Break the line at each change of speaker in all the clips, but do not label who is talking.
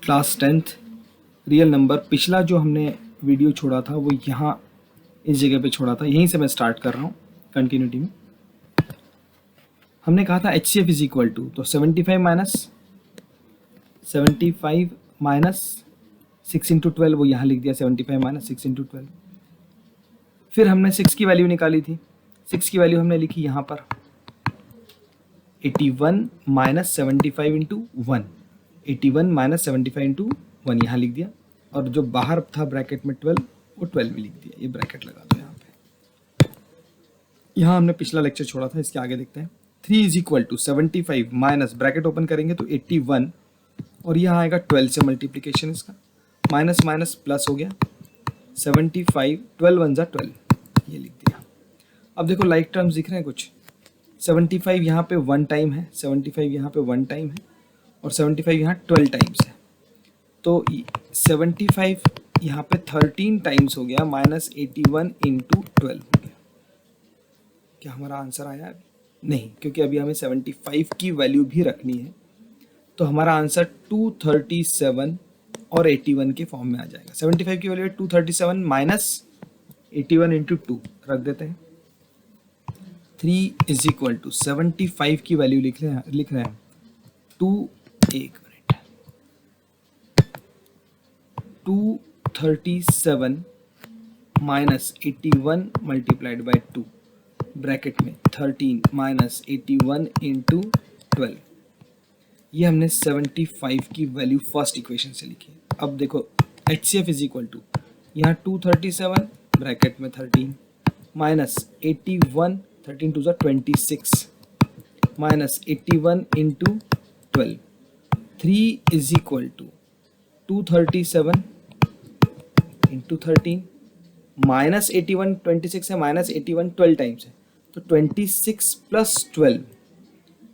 Class 10th real number. पिछला जो हमने वीडियो छोड़ा था वो यहाँ इस जगह पे छोड़ा था, यहीं से मैं स्टार्ट कर रहा हूँ कंटिन्यूटी में। हमने कहा था HCF इज इक्वल टू, तो 75 माइनस 6 इंटू 12, वो यहाँ लिख दिया 75 माइनस 6 इंटू 12। फिर हमने 6 की वैल्यू निकाली थी, 6 की वैल्यू हमने लिखी यहाँ पर 81 माइनस 75 इंटू 1, 81 माइनस 75 इंटू 1 यहाँ लिख दिया, और जो बाहर था ब्रैकेट में 12 वो 12 में लिख दिया। ये ब्रैकेट लगा दो यहाँ पे। यहाँ हमने पिछला लेक्चर छोड़ा था, इसके आगे देखते हैं। 3 is equal to 75 minus bracket open करेंगे तो 81, और यहाँ आएगा 12 से मल्टीप्लीकेशन इसका, माइनस माइनस प्लस हो गया 75, 12 1 जा 12, ये लिख दिया। अब देखो लाइक टर्म्स दिख रहे हैं कुछ, 75 यहाँ पे 1 टाइम है, 75 यहाँ पे 1 टाइम है, और 75 यहाँ 12 टाइम्स है, तो 75 यहाँ पे 13 टाइम्स हो गया, माइनस 81 इंटू 12 हो गया। क्या हमारा आंसर आया? नहीं, क्योंकि अभी हमें 75 की वैल्यू भी रखनी है, तो हमारा आंसर 237 और 81 के फॉर्म में आ जाएगा। 75 की वैल्यू है 237 माइनस 81 इंटू 2 रख देते हैं। 3 इज इक्वल टू 75 की वैल्यू लिख रहे हैं 237 माइनस 81 मल्टीप्लाइड बाई 2 ब्रैकेट में 13 माइनस 81 इंटू 12। ये हमने 75 की वैल्यू फर्स्ट इक्वेशन से लिखी है। अब देखो HCF इज इक्वल टू, यहाँ 237 ब्रैकेट में 13 minus 81, 13 to 26 minus 81 into 12। 3 is equal to 237 into 13 minus 81, 26 है, माइनस 81 12 टाइम्स है, तो 26 प्लस 12,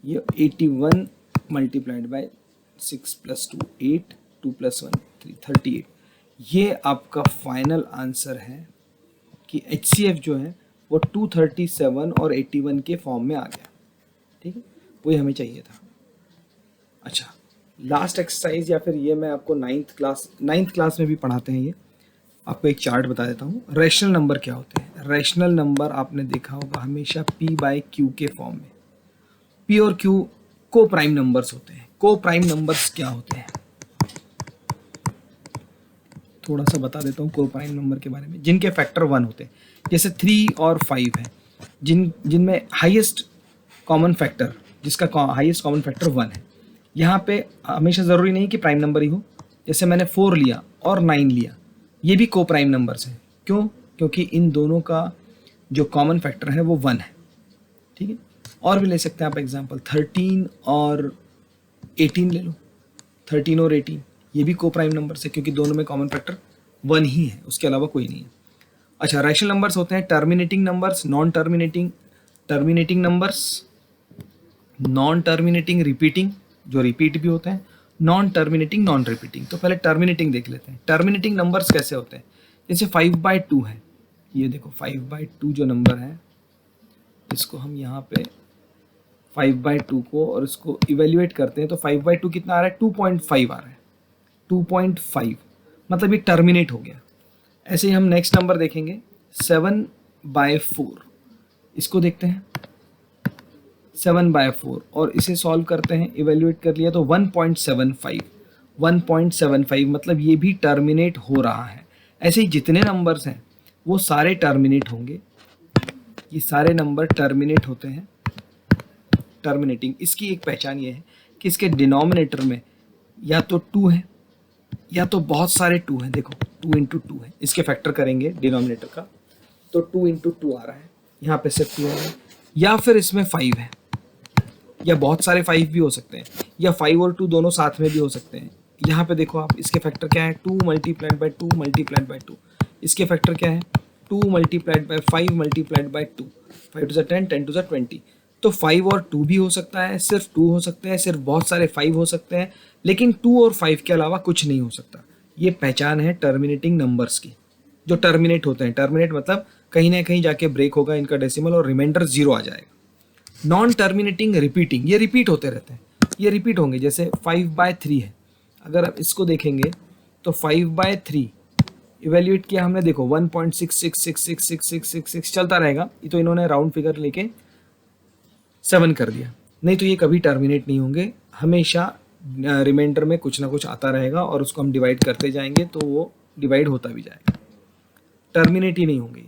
ये 81 मल्टीप्लाइड बाय 6 प्लस 2 8, 2 प्लस 1 3, 38। ये आपका फाइनल आंसर है कि HCF जो है वो 237 और 81 के फॉर्म में आ गया। ठीक है, वही हमें चाहिए था। अच्छा, लास्ट एक्सरसाइज, या फिर ये मैं आपको नाइन्थ क्लास में भी पढ़ाते हैं। ये आपको एक चार्ट बता देता हूँ। रैशनल नंबर क्या होते हैं? रैशनल नंबर आपने देखा होगा हमेशा P बाय Q के फॉर्म में। P और Q को प्राइम नंबर्स होते हैं। को प्राइम नंबर्स क्या होते हैं थोड़ा सा बता देता हूँ को प्राइम नंबर के बारे में। जिनके फैक्टर 1 होते हैं, जैसे 3 और 5 है, जिनमें हाईएस्ट कॉमन फैक्टर, जिसका हाईएस्ट कॉमन फैक्टर 1 है। यहाँ पे हमेशा ज़रूरी नहीं कि प्राइम नंबर ही हो। जैसे मैंने 4 लिया और 9 लिया, ये भी को प्राइम नंबर्स हैं। क्यों? क्योंकि इन दोनों का जो कॉमन फैक्टर है वो 1 है। ठीक है, और भी ले सकते हैं आप एग्जांपल, 13 और 18 ले लो। 13 और 18 ये भी को प्राइम नंबर है, क्योंकि दोनों में कॉमन फैक्टर 1 ही है, उसके अलावा कोई नहीं है। अच्छा, रैशनल नंबर्स होते हैं terminating numbers, non terminating numbers, non terminating repeating, जो रिपीट भी होते हैं, नॉन टर्मिनेटिंग नॉन रिपीटिंग। तो पहले टर्मिनेटिंग देख लेते हैं। टर्मिनेटिंग नंबर्स कैसे होते हैं? जैसे 5/2 है, ये देखो 5/2 जो नंबर है, इसको हम यहाँ पे 5/2 को और इसको इवेल्युएट करते हैं, तो 5/2 कितना आ रहा है? 2.5 आ रहा है। 2.5 मतलब ये टर्मिनेट हो गया। ऐसे ही हम नेक्स्ट नंबर देखेंगे 7/4, इसको देखते हैं 7/4, और इसे सॉल्व करते हैं, इवेल्युएट कर लिया तो 1.75 मतलब ये भी टर्मिनेट हो रहा है। ऐसे ही जितने नंबर्स हैं वो सारे टर्मिनेट होंगे। ये सारे नंबर टर्मिनेट होते हैं। टर्मिनेटिंग, इसकी एक पहचान ये है कि इसके डिनोमिनेटर में या तो 2 है या तो बहुत सारे 2 हैं। देखो 2 इंटू 2 है, इसके फैक्टर करेंगे डिनोमिनेटर का तो 2 इंटू 2 आ रहा है, यहाँ पे सिर्फ 2 है। या फिर इसमें 5 है, या बहुत सारे 5 भी हो सकते हैं, या 5 और 2 दोनों साथ में भी हो सकते हैं। यहाँ पे देखो आप, इसके फैक्टर क्या है? 2 मल्टीप्लाइड बाई 2 मल्टीप्लाइड बाई 2। इसके फैक्टर क्या है? 2 multiplied by 5 multiplied by 2, 5 two 10, 10 two 20। तो 5 और 2 भी हो सकता है, सिर्फ 2 हो सकते हैं, सिर्फ बहुत सारे 5 हो सकते हैं, लेकिन 2 और 5 के अलावा कुछ नहीं हो सकता। ये पहचान है टर्मिनेटिंग नंबर्स की, जो टर्मिनेट होते हैं। टर्मिनेट मतलब कहीं ना कहीं जाके ब्रेक होगा इनका डेसिमल और रिमाइंडर 0 आ जाएगा। नॉन टर्मिनेटिंग रिपीटिंग, ये रिपीट होते रहते हैं, ये रिपीट होंगे। जैसे 5/3 है, अगर आप इसको देखेंगे तो 5/3 इवेल्यूएट किया हमने, देखो 1.66666666 चलता रहेगा, ये तो इन्होंने राउंड फिगर लेके 7 कर दिया, नहीं तो ये कभी टर्मिनेट नहीं होंगे, हमेशा रिमाइंडर में कुछ ना कुछ आता रहेगा और उसको हम डिवाइड करते जाएंगे तो वो डिवाइड होता भी जाएगा, टर्मिनेट ही नहीं होंगे।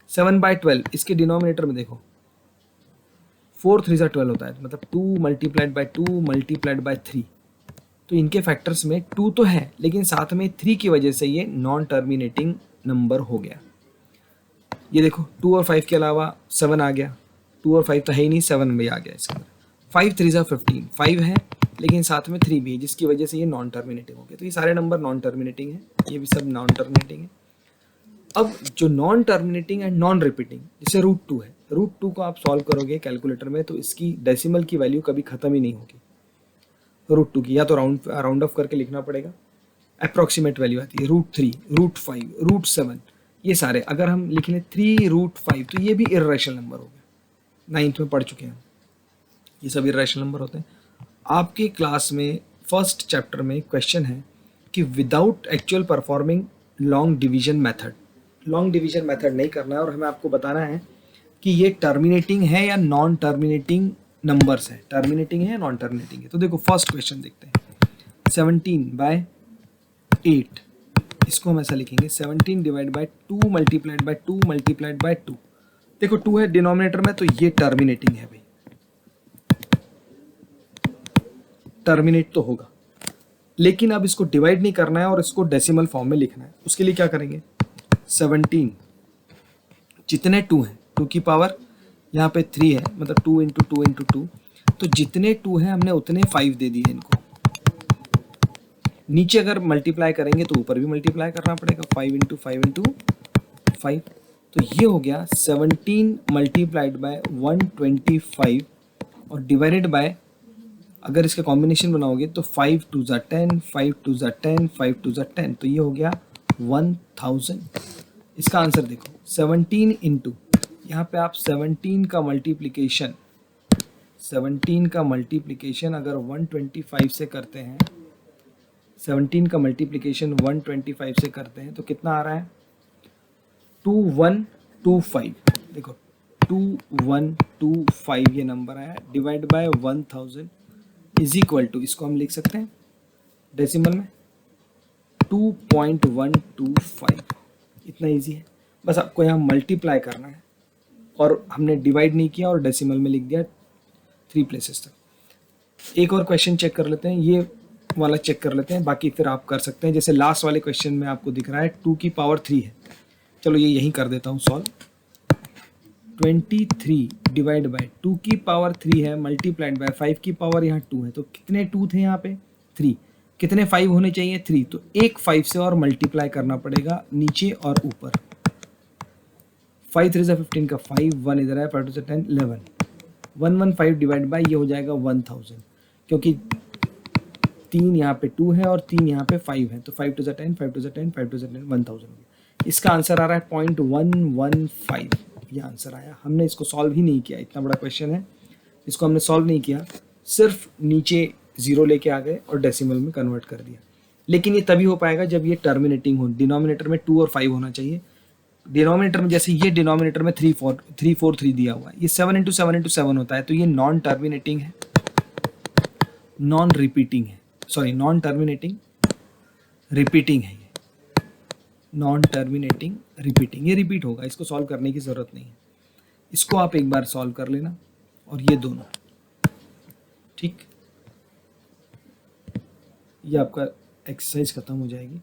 7/12 इसके डिनोमिनेटर में देखो 4 3 12 होता है, मतलब 2 × 2 × 3, तो इनके फैक्टर्स में 2 तो है लेकिन साथ में 3 की वजह से ये नॉन टर्मिनेटिंग नंबर हो गया। ये देखो 2 और 5 के अलावा 7 आ गया, 2 और 5 तो है ही नहीं, 7 भी आ गया इसके अंदर। 5 3 15, 5 है लेकिन साथ में 3 भी है जिसकी वजह से ये नॉन टर्मिनेटिंग हो गया। तो ये सारे नंबर नॉन टर्मिनेटिंग है, ये भी सब नॉन टर्मिनेटिंग है। अब जो non terminating and non repeating, जैसे √2 है, √2 को आप सॉल्व करोगे कैलकुलेटर में तो इसकी डेसिमल की वैल्यू कभी खत्म ही नहीं होगी। √2 की या तो राउंड ऑफ करके लिखना पड़ेगा, अप्रॉक्सीमेट वैल्यू आती है √3, √5, √7, ये सारे अगर हम लिख लें 3√5 तो ये भी इर्रेशनल नंबर हो गया। 9th में पढ़ चुके हैं, ये सब इर्रेशनल नंबर होते हैं। आपके क्लास में फर्स्ट चैप्टर में क्वेश्चन है कि without actual performing long division method, long division method नहीं करना है और हमें आपको बताना है कि ये टर्मिनेटिंग है या नॉन टर्मिनेटिंग नंबर्स है, टर्मिनेटिंग है या नॉन टर्मिनेटिंग है। तो देखो फर्स्ट क्वेश्चन देखते हैं, 17/8, इसको हम ऐसा लिखेंगे 17 / 2 × 2 × 2। देखो 2 है डिनोमिनेटर में तो ये टर्मिनेटिंग है भाई, टर्मिनेट तो होगा, लेकिन अब इसको डिवाइड नहीं करना है और इसको डेसिमल फॉर्म में लिखना है। उसके लिए क्या करेंगे, 17 जितने 2 हैं, 2 की पावर यहाँ पे 3 है, मतलब 2 × 2 × 2, तो जितने 2 हैं हमने उतने 5 दे दिए इनको। नीचे अगर मल्टीप्लाई करेंगे तो ऊपर भी मल्टीप्लाई करना पड़ेगा, 5 × 5 × 5, तो ये हो गया 17 × 125 और डिवाइडेड बाय, अगर इसका कॉम्बिनेशन बनाओगे तो 5 2 × 10, 5 2 × 10, 5 2 × 10, तो ये हो गया 1000। इसका आंसर देखो 17 × यहाँ पे आप 17 का मल्टीप्लिकेशन, 17 का मल्टीप्लिकेशन अगर 125 से करते हैं, 17 का मल्टीप्लिकेशन 125 से करते हैं तो कितना आ रहा है, 2125। देखो 2125 ये नंबर आया, divide by 1000 is equal to, इसको हम लिख सकते हैं डेसिमल में 2.125। इतना इजी है, बस आपको यहाँ मल्टीप्लाई करना है और हमने डिवाइड नहीं किया और डेसिमल में लिख दिया 3 प्लेसेस तक। एक और क्वेश्चन चेक कर लेते हैं, ये वाला चेक कर लेते हैं, बाकी फिर आप कर सकते हैं। जैसे लास्ट वाले क्वेश्चन में आपको दिख रहा है 2 की पावर 3 है, चलो ये यहीं कर देता हूँ सॉल्व। 23 डिवाइड बाय 2 की पावर 3 है मल्टीप्लाइड बाय 5 की पावर यहाँ 2 है, तो कितने 2 थे यहाँ पे 3, कितने 5 होने चाहिए 3, तो एक 5 से और मल्टीप्लाई करना पड़ेगा नीचे और ऊपर। 5 3 15 का 5, 1 इधर है, 5 2 10 11, 115 डिवाइड बाय ये हो जाएगा 1000, क्योंकि 3 यहाँ पे 2 है और 3 यहाँ पे 5 है, तो 5 2 10, 5 2 10, 5 2 10 1000। इसका आंसर आ रहा है 0.115, ये आंसर आया। हमने इसको सॉल्व ही नहीं किया, इतना बड़ा क्वेश्चन है, इसको हमने सॉल्व नहीं किया, सिर्फ नीचे 0 लेके आ गए और डेसिमल में कन्वर्ट कर दिया। लेकिन ये तभी हो पाएगा जब ये टर्मिनेटिंग हो, डिनोमिनेटर में 2 और 5 होना चाहिए। डिनोमिनेटर में जैसे ये डिनोमिनेटर में 3 4 दिया हुआ है, ये 7 × 7 × 7 होता है, तो ये नॉन टर्मिनेटिंग है, नॉन रिपीटिंग है, सॉरी नॉन टर्मिनेटिंग रिपीटिंग है, ये नॉन टर्मिनेटिंग रिपीटिंग, ये रिपीट होगा, इसको सॉल्व करने की ज़रूरत नहीं है। इसको आप एक बार सॉल्व कर लेना और ये दोनों, ठीक, ये आपका एक्सरसाइज खत्म हो जाएगी।